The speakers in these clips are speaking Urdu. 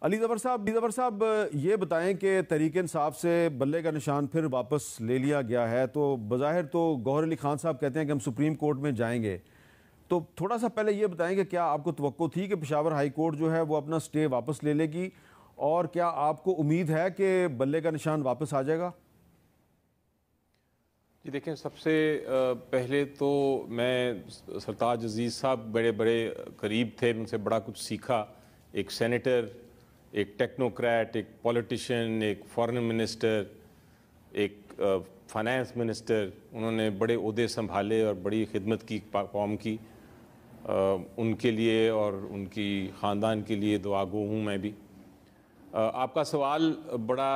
علی ظفر صاحب یہ بتائیں کہ تحریک انصاف سے بلے کا نشان پھر واپس لے لیا گیا ہے، تو بظاہر تو گوہر علی خان صاحب کہتے ہیں کہ ہم سپریم کورٹ میں جائیں گے، تو تھوڑا سا پہلے یہ بتائیں کہ کیا آپ کو توقع تھی کہ پشاور ہائی کورٹ جو ہے وہ اپنا سٹے واپس لے لے گی، اور کیا آپ کو امید ہے کہ بلے کا نشان واپس آ جائے گا؟ جی دیکھیں، سب سے پہلے تو میں سرتاج عزیز صاحب بڑے قریب تھے، ان سے بڑا کچھ سیکھا. ایک سینیٹر، ایک ٹیکنوکریٹ، ایک پولیٹیشین، ایک فارن منسٹر، ایک فائنانس منسٹر. انہوں نے بڑے عہدے سنبھالے اور بڑی خدمت کی قوم کی. ان کے لیے اور ان کی خاندان کے لیے دعا گو ہوں میں بھی. آپ کا سوال بڑا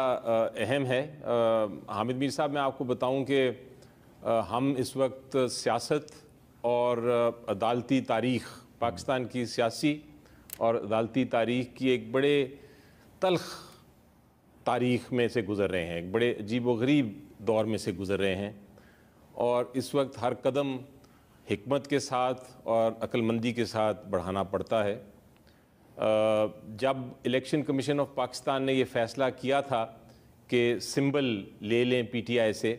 اہم ہے. حامد میر صاحب، میں آپ کو بتاؤں کہ ہم اس وقت سیاست اور عدالتی تاریخ، پاکستان کی سیاسی اور عدالتی تاریخ کی ایک بڑے تلخ تاریخ میں سے گزر رہے ہیں، ایک بڑے عجیب و غریب دور میں سے گزر رہے ہیں، اور اس وقت ہر قدم حکمت کے ساتھ اور عقل مندی کے ساتھ بڑھانا پڑتا ہے. جب الیکشن کمیشن آف پاکستان نے یہ فیصلہ کیا تھا کہ سمبل لے لیں پی ٹی آئی سے،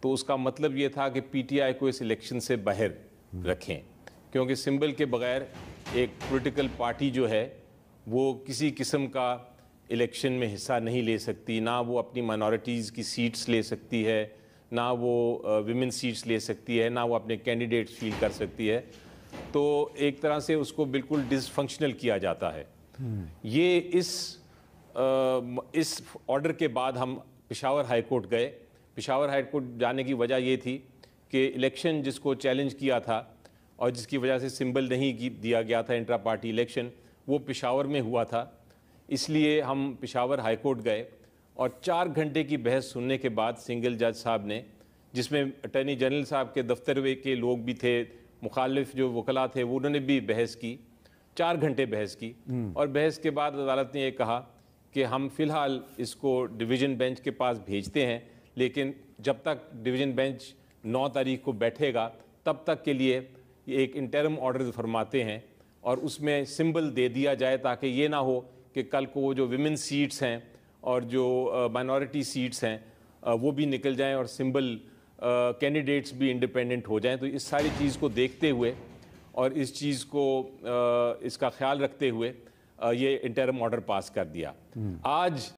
تو اس کا مطلب یہ تھا کہ پی ٹی آئی کو اس الیکشن سے باہر رکھیں، کیونکہ سمبل کے بغیر ایک پولیٹیکل پارٹی جو ہے وہ کسی قسم کا الیکشن میں حصہ نہیں لے سکتی. نہ وہ اپنی مائنورٹیز کی سیٹس لے سکتی ہے، نہ وہ ویمن سیٹس لے سکتی ہے، نہ وہ اپنے کینڈیڈیٹس فیل کر سکتی ہے. تو ایک طرح سے اس کو بالکل ڈس فنکشنل کیا جاتا ہے. یہ اس آرڈر کے بعد ہم پشاور ہائی کورٹ گئے. پشاور ہائی کورٹ جانے کی وجہ یہ تھی کہ الیکشن جس کو چیلنج کیا تھا اور جس کی وجہ سے سمبل نہیں دیا گیا تھا، انٹرا پارٹی الیکشن، وہ پشاور میں ہوا تھا. اس لیے ہم پشاور ہائی کورٹ گئے اور 4 گھنٹے کی بحث سننے کے بعد سنگل جج صاحب نے، جس میں اٹارنی جنرل صاحب کے دفتر کے لوگ بھی تھے، مخالف جو وکلاء تھے وہ انہوں نے بھی بحث کی، 4 گھنٹے بحث کی. اور بحث کے بعد عدالت نے یہ کہا کہ ہم فی الحال اس کو ڈویژن بینچ کے پاس بھیجتے ہیں، لیکن جب تک ڈویژن بینچ 9 تاریخ کو بیٹھے گا تب تک کے لیے ایک انٹرم آرڈر فرماتے ہیں، اور اس میں سمبل دے دیا جائے تاکہ یہ نہ ہو کہ کل کو وہ جو ویمن سیٹس ہیں اور جو مائنورٹی سیٹس ہیں وہ بھی نکل جائیں اور سمبل کینڈیڈیٹس بھی انڈیپینڈنٹ ہو جائیں. تو اس ساری چیز کو دیکھتے ہوئے اور اس چیز کو اس کا خیال رکھتے ہوئے یہ انٹرم آرڈر پاس کر دیا. آج